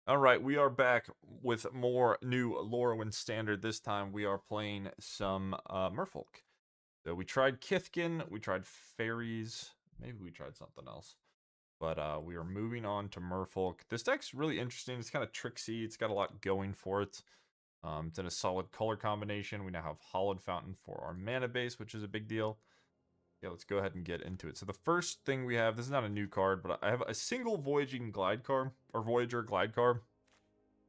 All right, we are back with more new Lorwyn Standard. This time we are playing some Merfolk. So we tried Kithkin, we tried Fairies, maybe we tried something else. But we are moving on to Merfolk. This deck's really interesting. It's kind of tricksy. It's got a lot going for it. It's in a solid color combination. We now have Hallowed Fountain for our mana base, which is a big deal. Yeah, let's go ahead and get into it. So the first thing we have, this is not a new card, but I have a single Voyaging Glidecar, or Voyager Glidecar.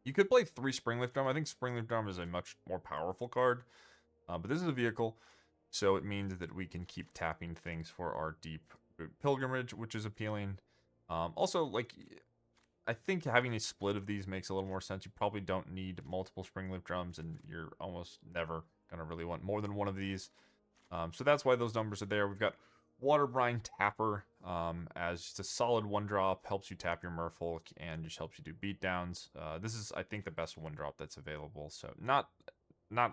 You could play 3 Springleaf Drum. I think Springleaf Drum is a much more powerful card. But this is a vehicle, so it means that we can keep tapping things for our Deeproot Pilgrimage, which is appealing. Also, like, I think having a split of these makes a little more sense. You probably don't need multiple Springleaf Drums, and you're almost never going to really want more than one of these. So that's why those numbers are there. We've got Wanderbrine Trapper as just a solid 1-drop, helps you tap your Merfolk and just helps you do beatdowns. This is, I think, the best 1-drop that's available. So not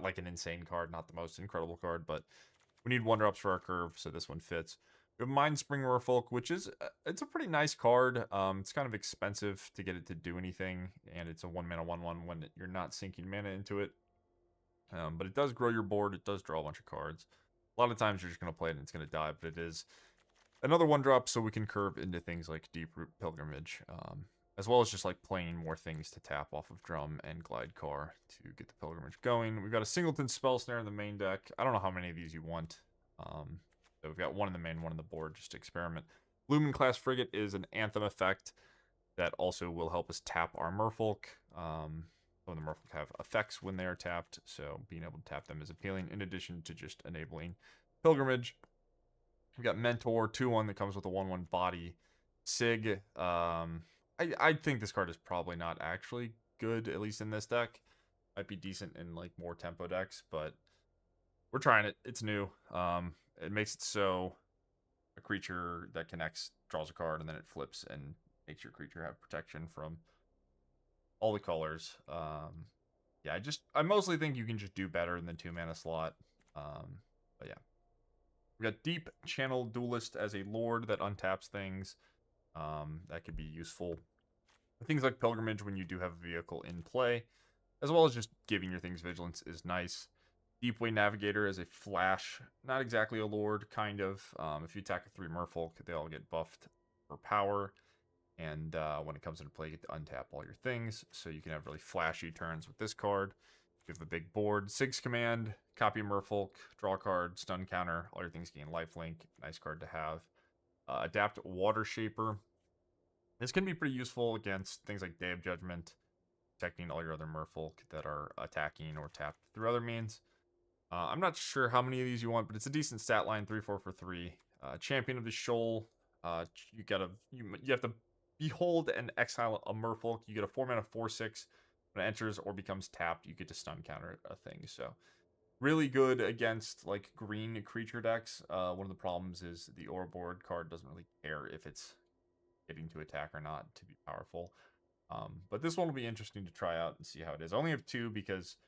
like an insane card, not the most incredible card, but we need 1-drops for our curve, so this one fits. We have Mindspring Merfolk, which is it's a pretty nice card. It's kind of expensive to get it to do anything, and it's a 1-mana 1/1 when you're not sinking mana into it. But it does grow your board. It does draw a bunch of cards. A lot of times you're just going to play it and it's going to die, but it is another 1-drop, so we can curve into things like Deeproot Pilgrimage, as well as just like playing more things to tap off of Drum and Glidecar to get the Pilgrimage going. We've got a Singleton Spell Snare in the main deck. I don't know how many of these you want. So we've got one in the main, one in the board, just to experiment. Lumen-Class Frigate is an Anthem effect that also will help us tap our Merfolk. Some of the Merfolk have effects when they are tapped, so being able to tap them is appealing, in addition to just enabling Pilgrimage. We've got Mentor, 2/1 that comes with a 1/1 body. Sig, I think this card is probably not actually good, at least in this deck. Might be decent in like more tempo decks, but we're trying it. It's new. It makes it so a creature that connects draws a card, and then it flips and makes your creature have protection from all the colors. Yeah, I mostly think you can just do better in the 2-mana slot. But yeah. We got Deepchannel Duelist as a lord that untaps things. That could be useful. Things like Pilgrimage when you do have a vehicle in play, as well as just giving your things vigilance is nice. Deepway Navigator as a flash, not exactly a lord, kind of. If you attack a 3 Merfolk, they all get buffed for power. And when it comes into play, you get to untap all your things, so you can have really flashy turns with this card. You have a big board. Sig's Command, copy Merfolk, draw a card, stun counter, all your things gain lifelink. Nice card to have. Adapt Water Shaper. This can be pretty useful against things like Day of Judgment, protecting all your other Merfolk that are attacking or tapped through other means. I'm not sure how many of these you want, but it's a decent stat line, 3/4 for 3. Champion of the Shoal. You have to behold and exile a Merfolk. You get a 4-mana 4/6. When it enters or becomes tapped, you get to stun counter a thing. So really good against like green creature decks. One of the problems is the Aura Board card doesn't really care if it's getting to attack or not to be powerful. But this one will be interesting to try out and see how it is. I only have 2 because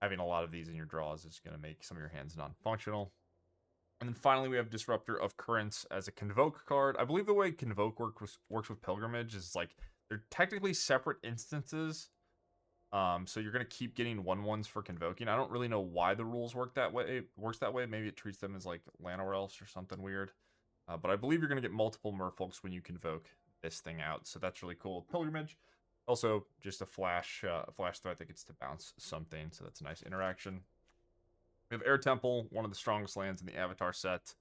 having a lot of these in your draws is going to make some of your hands non-functional. And then finally, we have Disruptor of Currents as a Convoke card. I believe the way Convoke works with Pilgrimage is like they're technically separate instances. So you're gonna keep getting 1/1s for Convoking. I don't really know why the rules work that way. It works that way. Maybe it treats them as like Llanowar Elves or something weird. But I believe you're gonna get multiple Merfolks when you convoke this thing out. So that's really cool. Pilgrimage, also just a flash threat that gets to bounce something. So that's a nice interaction. We have Air Temple, one of the strongest lands in the Avatar set.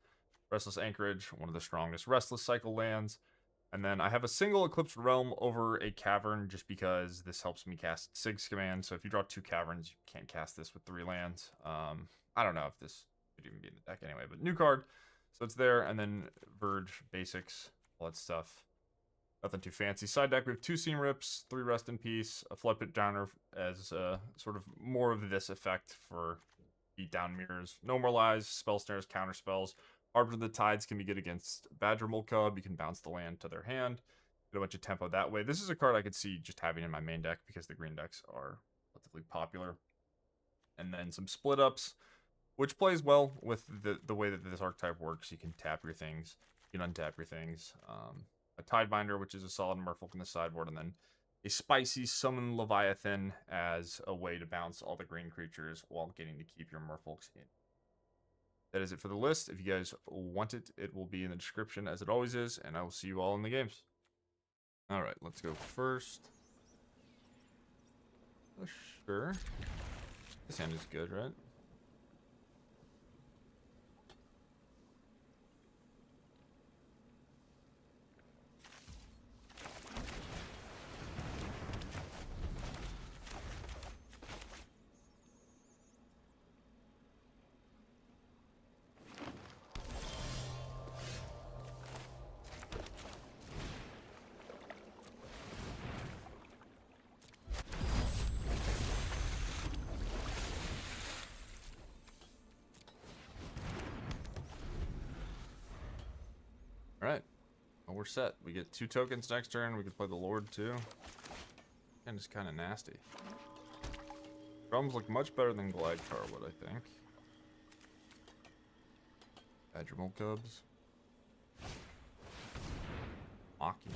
Restless Anchorage, one of the strongest Restless Cycle lands. And then I have a single Eclipsed Realm over a Cavern just because this helps me cast Sig's Command. So if you draw 2 Caverns, you can't cast this with 3 lands. I don't know if this could even be in the deck anyway, but new card. So it's there. And then Verge, basics, all that stuff. Nothing too fancy. Side deck, we have 2 Seam Rips, 3 Rest in Peace, a Flood Pit Downer as sort of more of this effect for beatdown mirrors. Normalize, Spell Snares, counter spells. Harbinger of the Tides can be good against Badger Cub. You can bounce the land to their hand. Get a bunch of tempo that way. This is a card I could see just having in my main deck because the green decks are relatively popular. And then some split ups, which plays well with the way that this archetype works. You can tap your things. You can untap your things. A Tidebinder, which is a solid Merfolk in the sideboard. And then a spicy summon Leviathan as a way to bounce all the green creatures while getting to keep your Merfolks in. That is it for the list. If you guys want it, it will be in the description as it always is, and I will see you all in the games. Alright, let's go first. Oh, sure. This hand is good, right? Alright. Well, we're set. We get 2 tokens next turn. We can play the Lord too. And it's kind of nasty. Drums look much better than Glidecar would, I think. Badgermole Cubs. Mocking.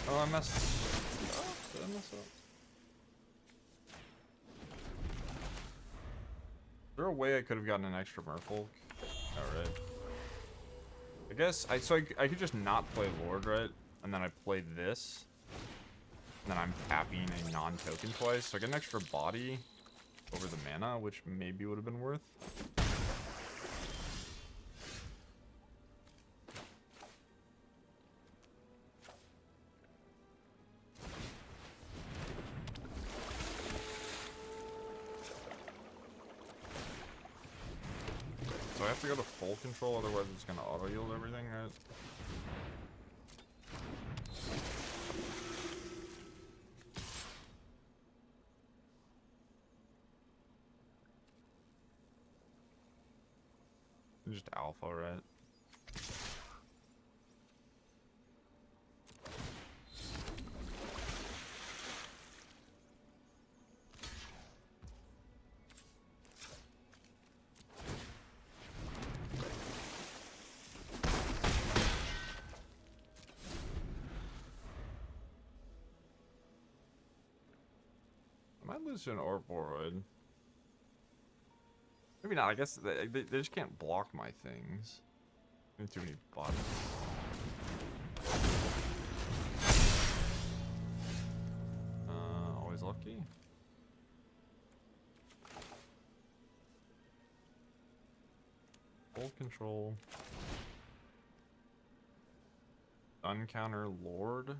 Oh, I messed up. Did I mess up? Is there a way I could have gotten an extra Merfolk? Alright. I guess, I could just not play Lord, right? And then I play this. And then I'm tapping a non-token twice. So I get an extra body over the mana, which maybe would have been worth. So I have to go to full control, otherwise it's going to auto-yield everything, right? Just alpha, right? I might lose to an Orboroid. Maybe not. I guess they just can't block my things. Too many bodies. Always lucky. Full control. Uncounter Lord.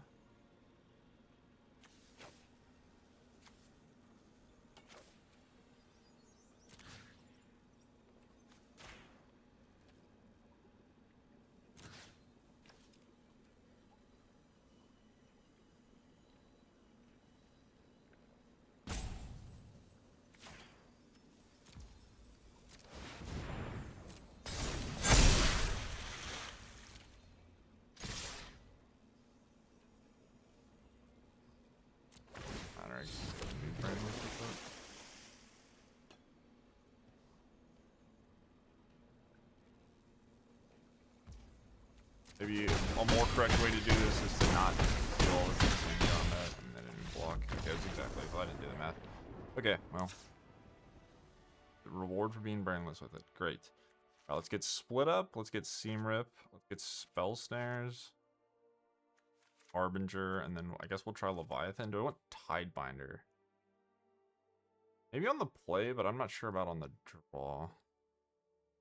Maybe a more correct way to do this is to not do all this thing on that and then block. Okay, that's exactly. Well, I didn't do the math. Okay, well. The reward for being brainless with it. Great. Alright, let's get split up. Let's get Seam Rip. Let's get Spell Snares. Harbinger. And then I guess we'll try Leviathan. Do I want Tidebinder? Maybe on the play, but I'm not sure about on the draw.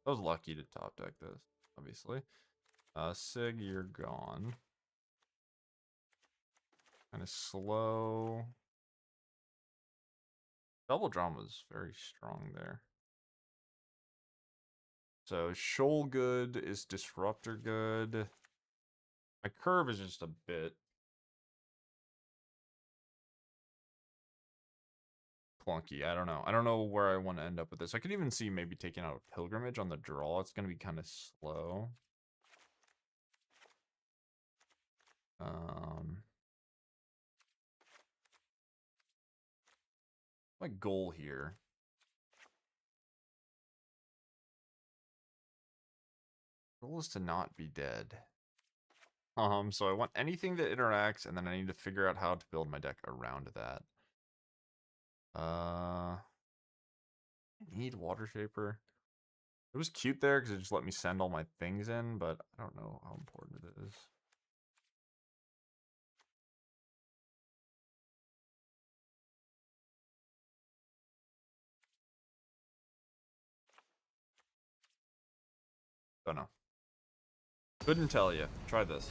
I was lucky to top deck this, obviously. Sig, you're gone. Kind of slow. Double Drum was very strong there. So Shoal good, is Disruptor good? My curve is just a bit clunky. I don't know. I don't know where I want to end up with this. I could even see maybe taking out a Pilgrimage on the draw. It's going to be kind of slow. my goal here? Goal is to not be dead. So I want anything that interacts, and then I need to figure out how to build my deck around that. I need Water Shaper. It was cute there because it just let me send all my things in, but I don't know how important it is. Don't know. Couldn't tell you. Try this.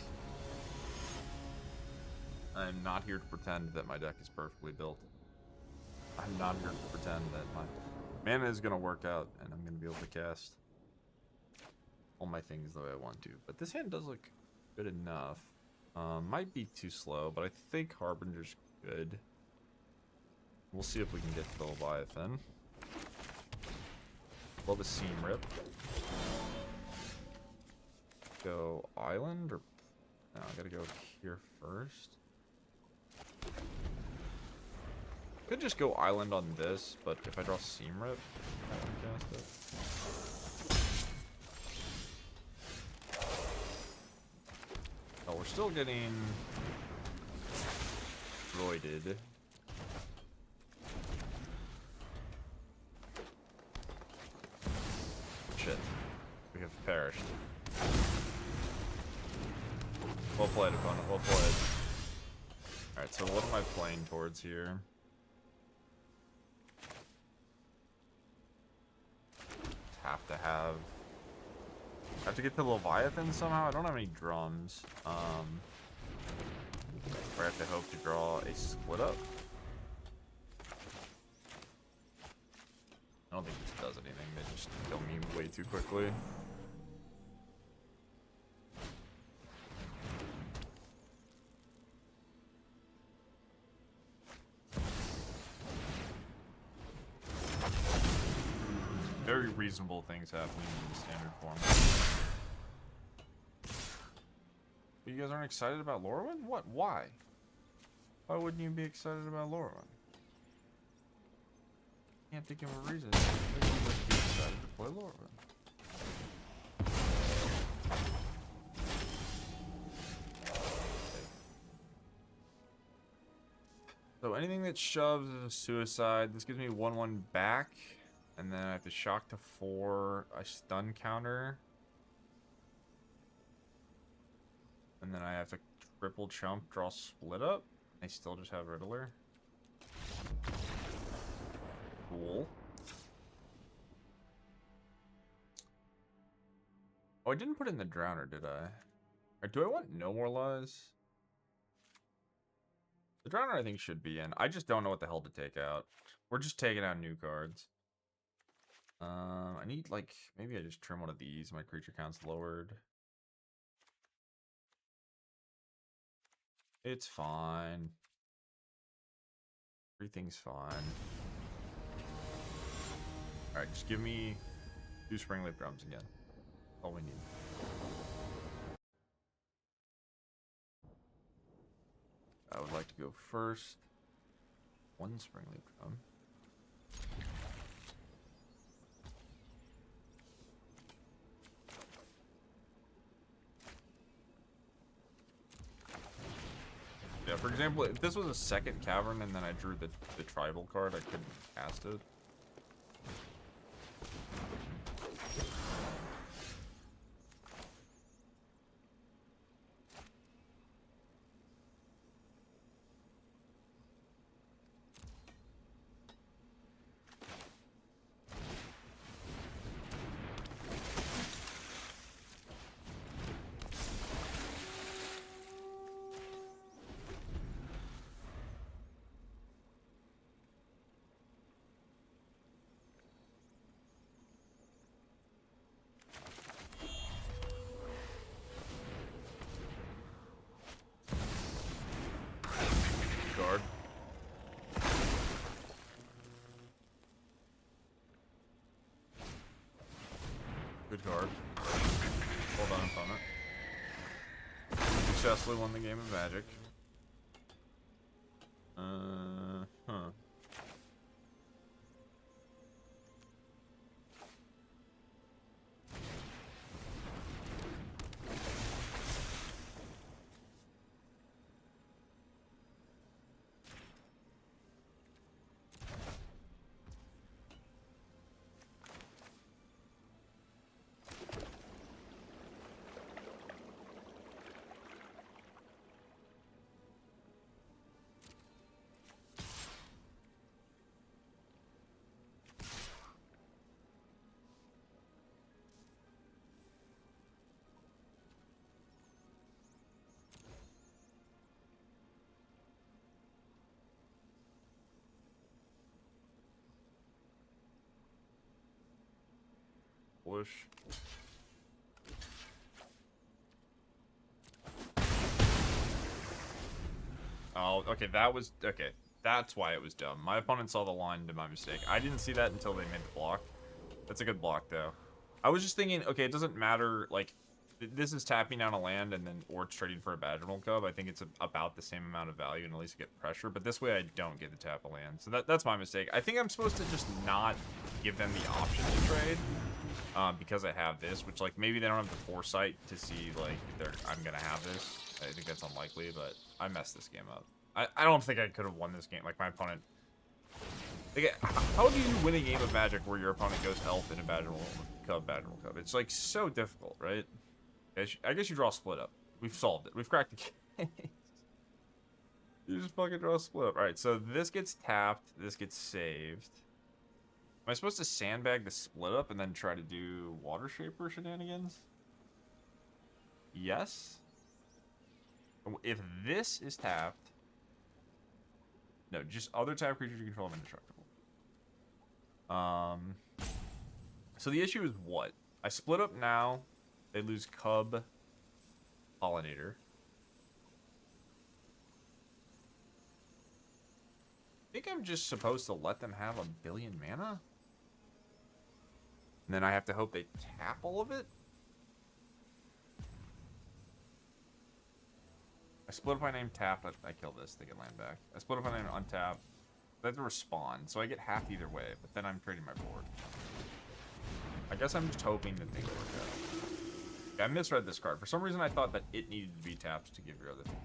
I'm not here to pretend that my deck is perfectly built. I'm not here to pretend that my mana is going to work out and I'm going to be able to cast all my things the way I want to. But this hand does look good enough. Might be too slow, but I think Harbinger's good. We'll see if we can get to the Leviathan. Love a seam rip. Go island or no, I gotta go here first. Could just go island on this, but if I draw seam rip, I can cast it. Oh, we're still getting droided. Shit. We have perished. Well played, opponent. Well played. Alright, so what am I playing towards here? Have to have... I have to get to Leviathan somehow? I don't have any drums. Or I have to hope to draw a split up. I don't think this does anything. They just kill me way too quickly. Very reasonable things happening in the standard form. But you guys aren't excited about Lorwyn? What? Why? Why wouldn't you be excited about Lorwyn? Can't think of a reason. Maybe you would be excited to play Lorwyn. So anything that shoves is a suicide. This gives me 1/1 back. And then I have to shock to 4, I stun counter. And then I have to triple chump, draw split up. I still just have Riddler. Cool. Oh, I didn't put in the Drowner, did I? Or do I want no more lies? The Drowner I think should be in. I just don't know what the hell to take out. We're just taking out new cards. I need, like, maybe I just trim one of these. My creature count's lowered. It's fine. Everything's fine. Alright, just give me 2 Springleaf Drums again. All we need. I would like to go first. 1 Springleaf Drum. Yeah, for example, if this was a second Cavern and then I drew the tribal card, I couldn't cast it. Good card. Hold on, opponent. Successfully won the game of Magic. Push. Oh, okay, that was... Okay, that's why it was dumb. My opponent saw the line to my mistake. I didn't see that until they made the block. That's a good block, though. I was just thinking, okay, it doesn't matter, like... This is tapping down a land, and then or it's trading for a Badgermole Cub. I think it's about the same amount of value, and at least get pressure. But this way, I don't get the tap a land. So that's my mistake. I think I'm supposed to just not give them the option to trade. Because I have this, which, like, maybe they don't have the foresight to see, like, I'm gonna have this. I think that's unlikely, but I messed this game up. I don't think I could have won this game. Like, my opponent... Like, how do you win a game of Magic where your opponent goes Elf in a Badgermole Cub? It's, like, so difficult, right? I guess you draw a split up. We've solved it. We've cracked the case. You just fucking draw a split up. Alright, so this gets tapped. This gets saved. Am I supposed to sandbag the split up and then try to do Water Shaper shenanigans? Yes. If this is tapped... No, just other tap creatures you control are indestructible. So the issue is what? I split up now. They lose Cub Pollinator. I think I'm just supposed to let them have 1 billion mana? And then I have to hope they tap all of it? I split up my name tap, I kill this, they get land back. I split up my name untap. They have to respond, so I get half either way, but then I'm trading my board. I guess I'm just hoping that things work out. I misread this card. For some reason, I thought that it needed to be tapped to give your other thing.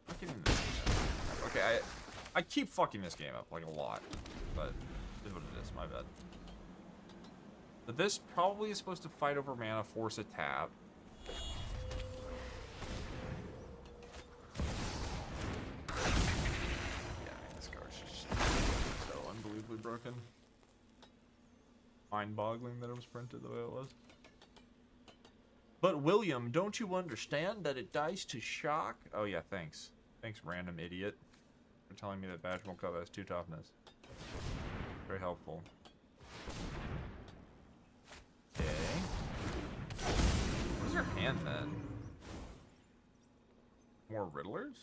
I'm getting this game up. Okay, I keep fucking this game up, like, a lot. But this is what it is, my bad. But this probably is supposed to fight over mana, force a tap. Yeah, this card's just so unbelievably broken. Mind-boggling that it was printed the way it was. But William, don't you understand that it dies to shock? Oh yeah, thanks. Thanks, random idiot, for telling me that Badgermole Cub has 2 toughness. Very helpful. Okay. What's your hand then? More Riddlers?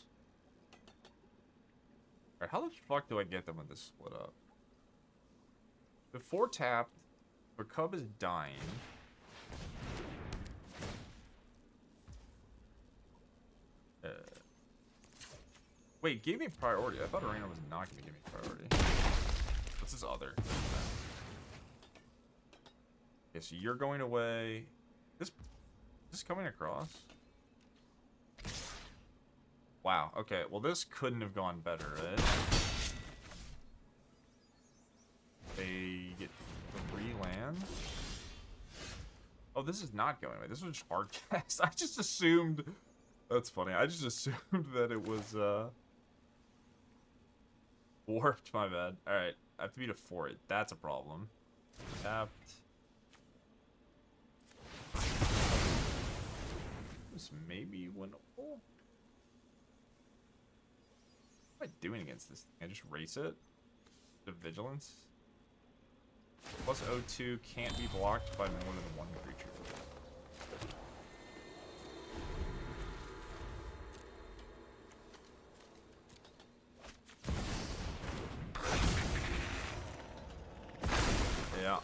Alright, how the fuck do I get them with this split up? Before tapped, the Cub is dying. Wait, gave me priority. I thought Arena was not going to give me priority. What's this other? Okay, so you're going away. Is this coming across? Wow, okay. Well, this couldn't have gone better, right? They get 3 lands. Oh, this is not going away. This was just hard cast. I just assumed... That's funny. I just assumed that it was, warped, my bad. Alright, I have to beat a 4. That's a problem. Tapped. This may be winnable. What am I doing against this thing? I just race it? The Vigilance? Plus O2 can't be blocked by more than 1 creature. Yeah.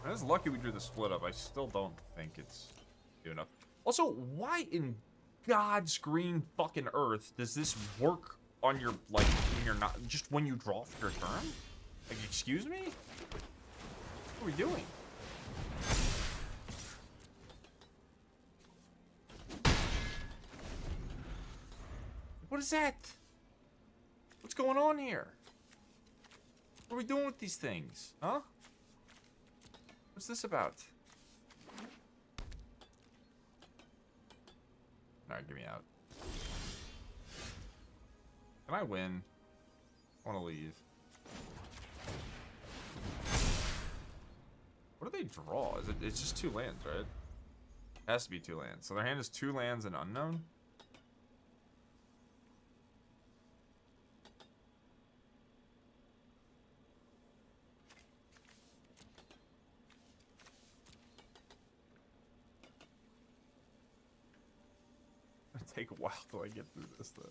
I was lucky we drew the split up. I still don't think it's good enough. Also, why in God's green fucking earth does this work on your, like, when you're not, just when you draw for your turn? Like, excuse me? What are we doing? What is that? What's going on here? What are we doing with these things? Huh? What's this about? Alright, get me out. Can I win? I want to leave. What do they draw? Is it? It's just 2 lands, right? It has to be 2 lands. So their hand is 2 lands and unknown? gonna take a while till I get through this though.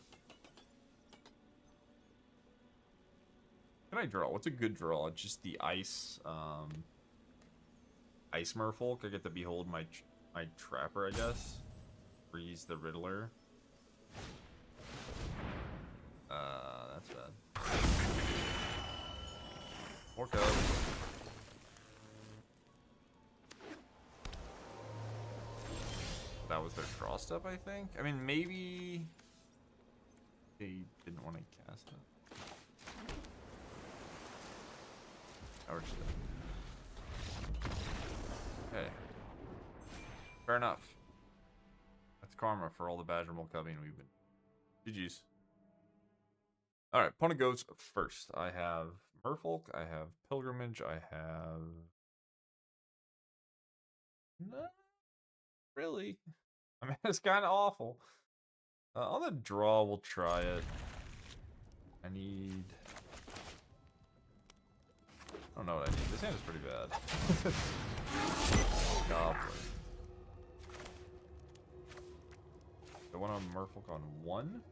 Can I draw? What's a good draw? Just the ice, ice merfolk. I get to behold my trapper, I guess. Freeze the Riddler. That's bad. More cubs. That was their draw step, I think. I mean, maybe they didn't want to cast it. Or okay. Fair enough. That's karma for all the Badgermole cubbing we've been. GG's. Alright, opponent goes first. I have Merfolk, I have Pilgrimage, I have... Not really. I mean, it's kind of awful. On the draw, we'll try it. I need... I don't know what I need. This hand is pretty bad. Goblin. I want a Merfolk on 1.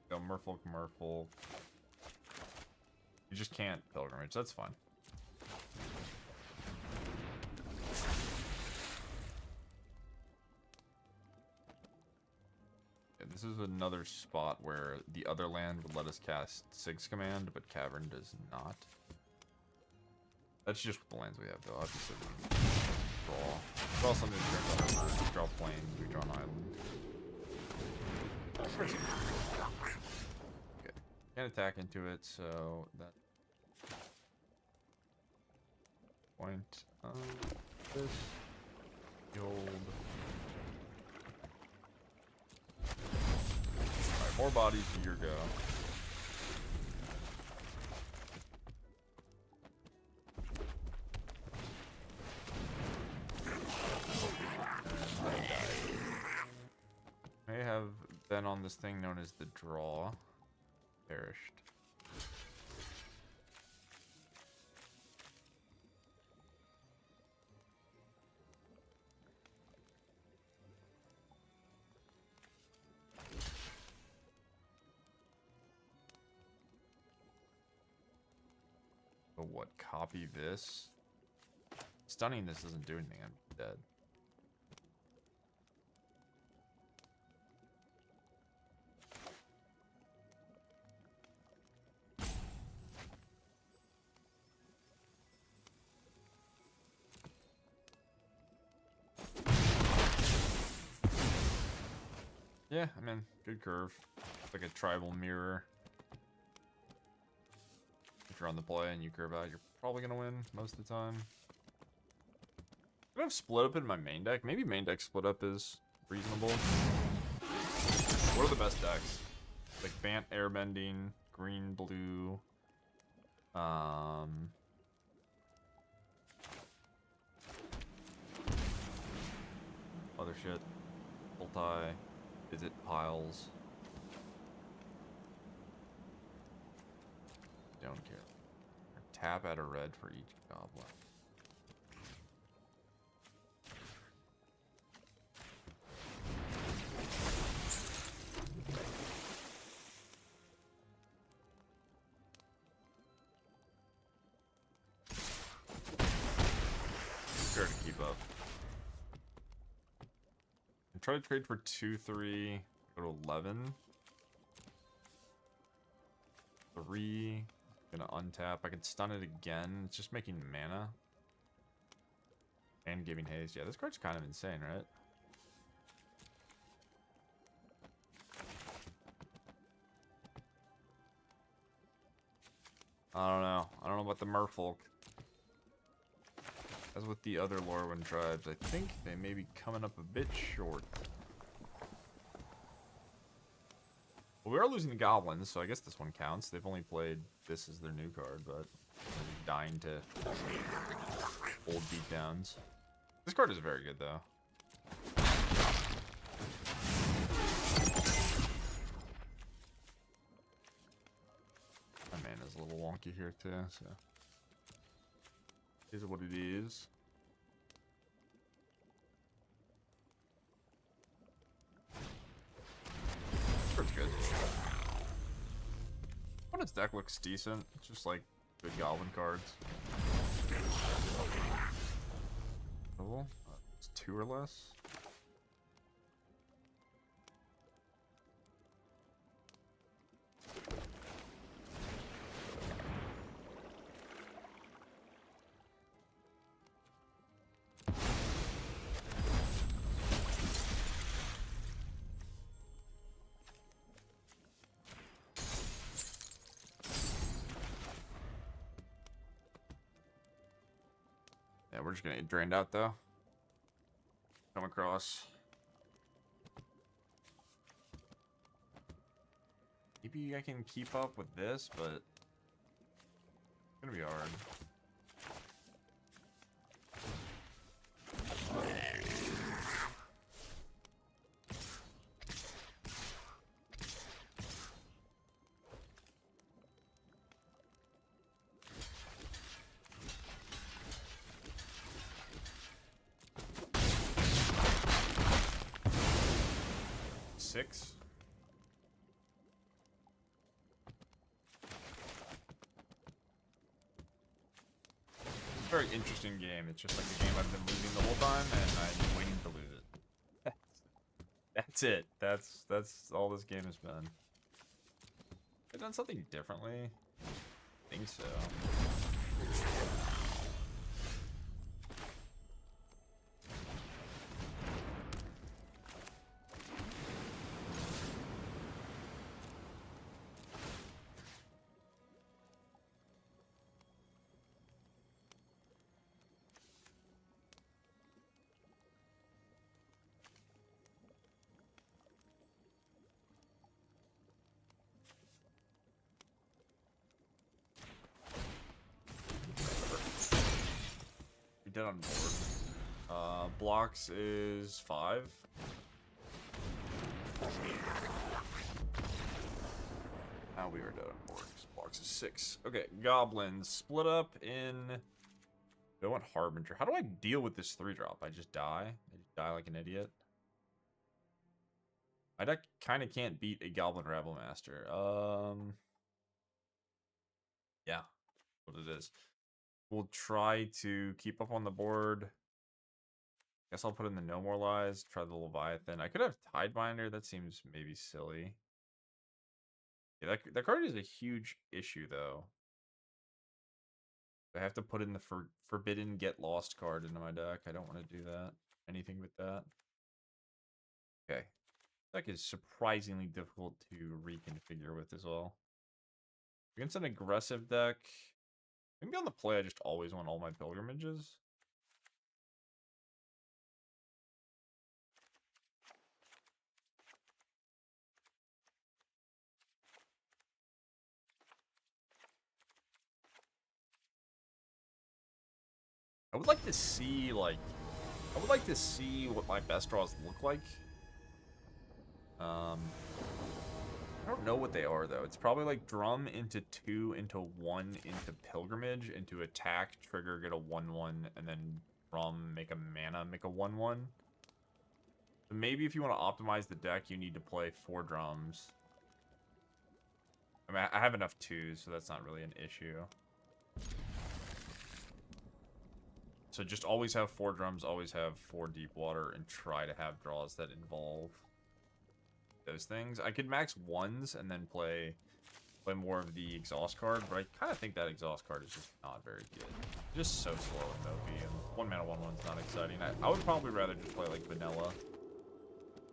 Go Merfolk, Merfolk. You just can't Pilgrimage. That's fine. Okay, this is another spot where the other land would let us cast Sig's Command, but Cavern does not. That's just with the lands we have, though. Obviously, we can draw something that turns on our turn. Draw plains, we draw an island. Okay, can't attack into it, so that point this the old. Alright, more bodies to your go. May have been on this thing known as the draw. Perished. But what? Copy this? Stunning this doesn't do anything. I'm dead. Yeah, I mean, good curve. Like a tribal mirror. If you're on the play and you curve out, you're probably gonna win most of the time. I have split up in my main deck. Maybe main deck split up is reasonable. What are the best decks? Like Bant Airbending, green, blue. Other shit. Multi. Visit piles. Don't care. Tap at a red for each goblin. Fair to keep up. Try to trade for 2-3, go to 11. 3, gonna untap. I can stun it again. It's just making mana. And giving haste. Yeah, this card's kind of insane, right? I don't know. I don't know about the Merfolk. As with the other Lorwyn tribes, I think they may be coming up a bit short. Well, we are losing the goblins, so I guess this one counts. They've only played this as their new card, but they're dying to old beatdowns. This card is very good, though. My mana's a little wonky here, too, so... Is what it is. Sideboard's good. Opponent's deck looks decent. It's just like good goblin cards. Cool. It's 2 or less. Yeah, we're just gonna get drained out though. Come across. Maybe I can keep up with this, but it's gonna be hard. Six. It's a very interesting game. It's just like a game I've been losing the whole time, and I'm waiting to lose it. That's it. That's all this game has been. I've done something differently. I think so. Dead on board. Blocks is 5. Now we are dead on board. Blocks is 6. Okay, goblins split up in. I want Harbinger. How do I deal with this 3-drop? I just die. I just die like an idiot. My deck kind of can't beat a Goblin Rabble Master. Yeah, what it is. We'll try to keep up on the board. Guess I'll put in the No More Lies, try the Leviathan. I could have Tidebinder, that seems maybe silly. Yeah, that card is a huge issue, though. I have to put in the Forbidden Get Lost card into my deck. I don't want to do that. Anything with that. Okay. Deck is surprisingly difficult to reconfigure with as well. Against an aggressive deck, maybe on the play I just always want all my pilgrimages. I would like to see, like, what my best draws look like. I don't know what they are, though. It's probably like Drum into 2, into 1, into Pilgrimage, into Attack, Trigger, get a 1/1, and then Drum, make a mana, make a 1/1. So maybe if you want to optimize the deck, you need to play 4 drums. I mean, I have enough 2s, so that's not really an issue. So just always have 4 drums, always have 4 deep water, and try to have draws that involve those things. I could max 1s and then play more of the exhaust card, but I kind of think that exhaust card is just not very good. Just so slow and OP, and 1 mana 1/1's not exciting. I would probably rather just play like vanilla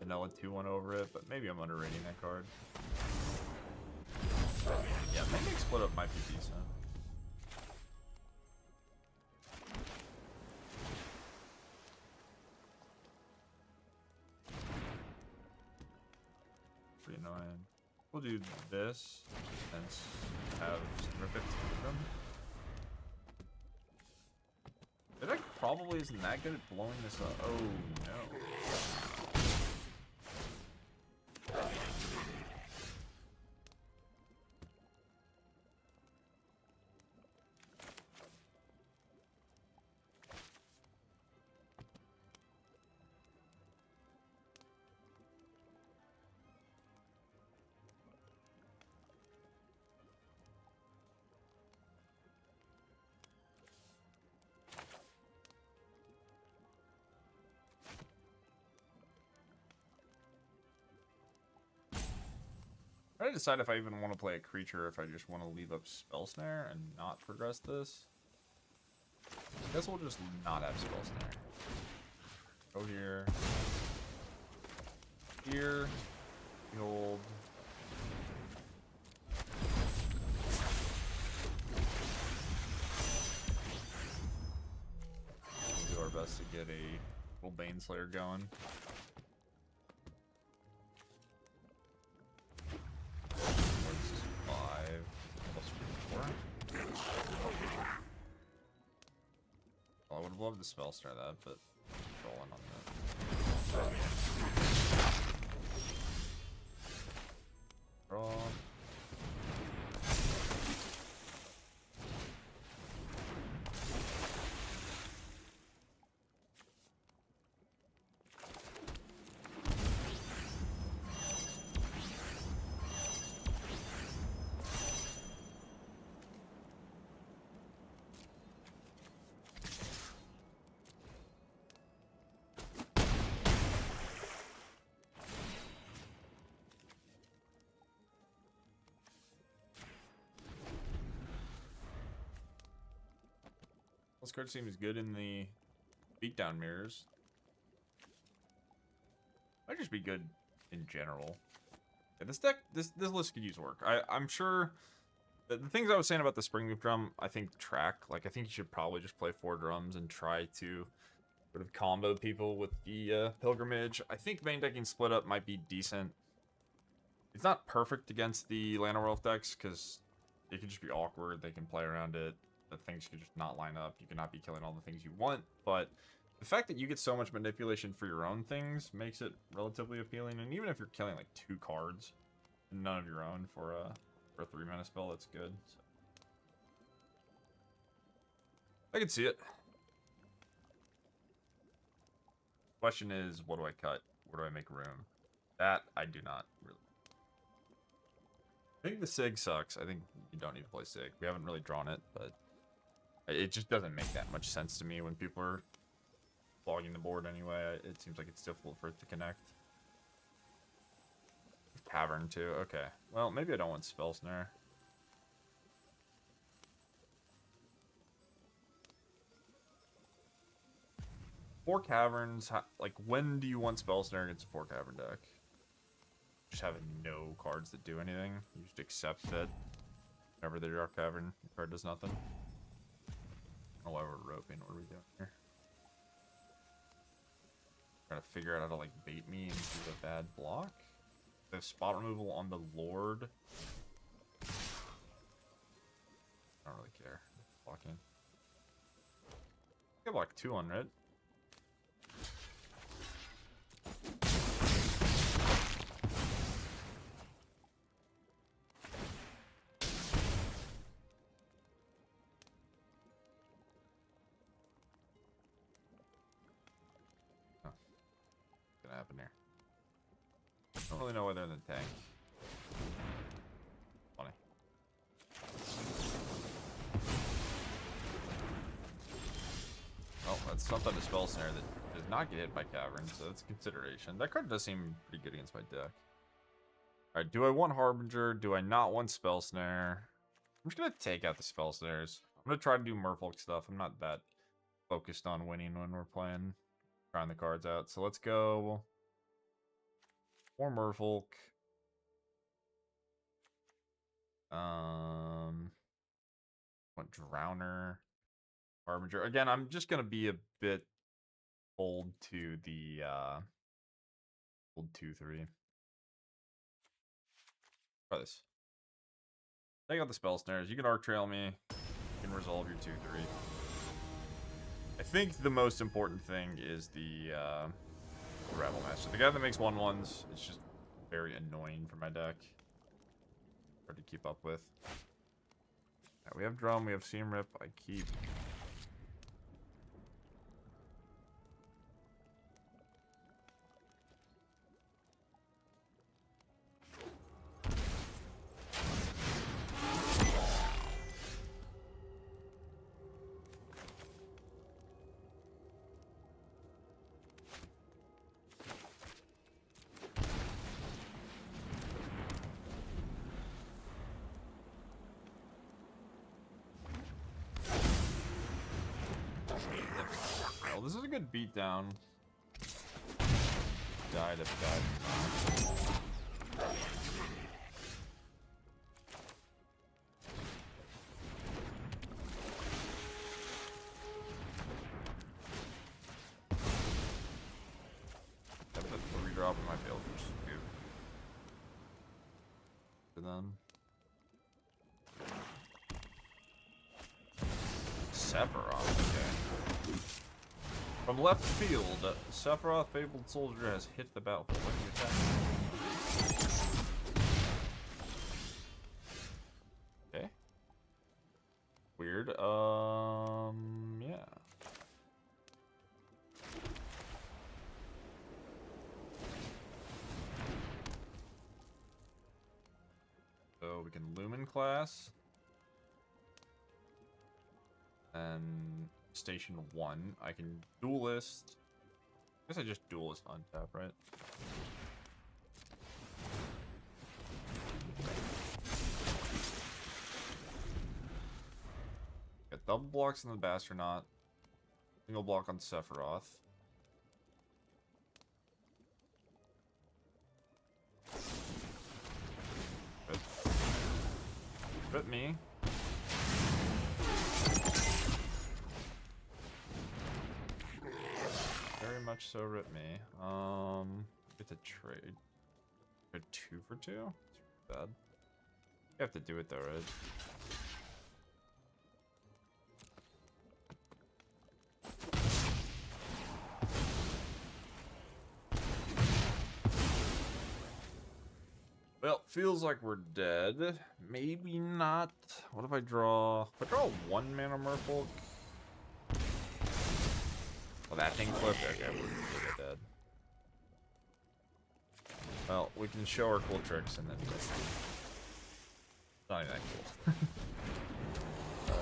2/1 over it, but maybe I'm underrating that card. Yeah, maybe split up might be decent. Pretty annoying. We'll do this and have rip it to them. The deck probably isn't that good at blowing this up. Oh no. trying to decide if I even want to play a creature, or if I just want to leave up Spell Snare and not progress this. I guess we'll just not have Spell Snare. Go here. Here. Behold. We'll do our best to get a little Baneslayer going. What's 5 plus 4? Well, I would have loved to Spell Snare that, but rolling on that. Draw. This card seems good in the beatdown mirrors. Might just be good in general. Yeah, this deck, this list could use work. I'm sure the things I was saying about the Springleaf Drum, I think track. Like, I think you should probably just play 4 drums and try to sort of combo people with the Pilgrimage. I think main decking split up might be decent. It's not perfect against the Llanowar Elf decks because it can just be awkward. They can play around it. The things could just not line up. You cannot be killing all the things you want, but the fact that you get so much manipulation for your own things makes it relatively appealing. And even if you're killing like 2 cards and none of your own for a 3-mana spell, that's good. So. I can see it. Question is, what do I cut? Where do I make room? That I do not really. I think the Sig sucks. I think you don't need to play Sig. We haven't really drawn it, but it just doesn't make that much sense to me when people are logging the board anyway. It seems like it's difficult for it to connect. Cavern too. Okay. Well, maybe I don't want Spell Snare. Four caverns. Like, when do you want Spell Snare against a 4 cavern deck? Just having no cards that do anything. You just accept that whenever they draw cavern, the card does nothing. Oh, why we're roping. What are we doing here? Trying to figure out how to like bait me into a bad block. They have spot removal on the Lord. I don't really care. Blocking. I can block 2 on red. Happen here. I don't really know why they're in the tank. Funny. Well, that's something to Spell Snare that does not get hit by Cavern, so that's a consideration. That card does seem pretty good against my deck. Alright, do I want Harbinger? Do I not want Spell Snare? I'm just gonna take out the Spell Snares. I'm gonna try to do Merfolk stuff. I'm not that focused on winning when we're playing. Trying the cards out. So let's go. More Merfolk. Want Drowner. Harbinger. Again, I'm just gonna be a bit old to the old 2-3. Try this. Take out the Spell Snares. You can Arc Trail me. You can resolve your 2-3. I think the most important thing is the Rabble Master. The guy that makes 1/1s is just very annoying for my deck. Hard to keep up with. Right, we have Drum, we have Seam Rip. I keep. Well, this is a good beatdown. Died if died. That 3-drop in my field, which is good. And then Sephiroth, okay. From left field, Sephiroth, Fabled Soldier, has hit the battlefield. What do you attack? Okay. Weird. Yeah. So we can Lumen-Class. And Station 1. I can Duelist. I guess I just Duelist untap, right? Got double blocks on the Bastronaut. Single block on Sephiroth. Rip me. Very much so rip me. Get to trade. A 2 for 2? It's bad. You have to do it though, right? Well, feels like we're dead. Maybe not. What if I draw? If I draw a 1-mana Merfolk? Well, that thing flipped. Okay, we're dead. Well, we can show our cool tricks and then it's not even that cool.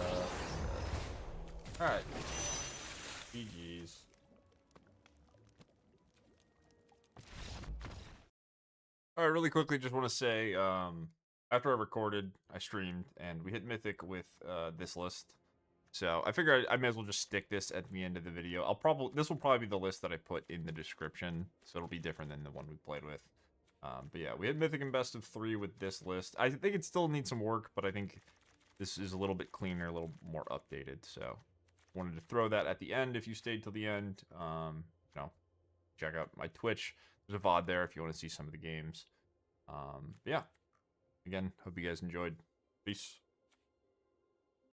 Alright. GG's. Alright, really quickly, just want to say, after I recorded, I streamed, and we hit Mythic with this list. So I figured I may as well just stick this at the end of the video. This will probably be the list that I put in the description, so it'll be different than the one we played with. But yeah, we had Mythic in best of 3 with this list. I think it still needs some work, but I think this is a little bit cleaner, a little more updated. So wanted to throw that at the end if you stayed till the end. You know, check out my Twitch. There's a VOD there if you want to see some of the games. Yeah. Again, hope you guys enjoyed. Peace.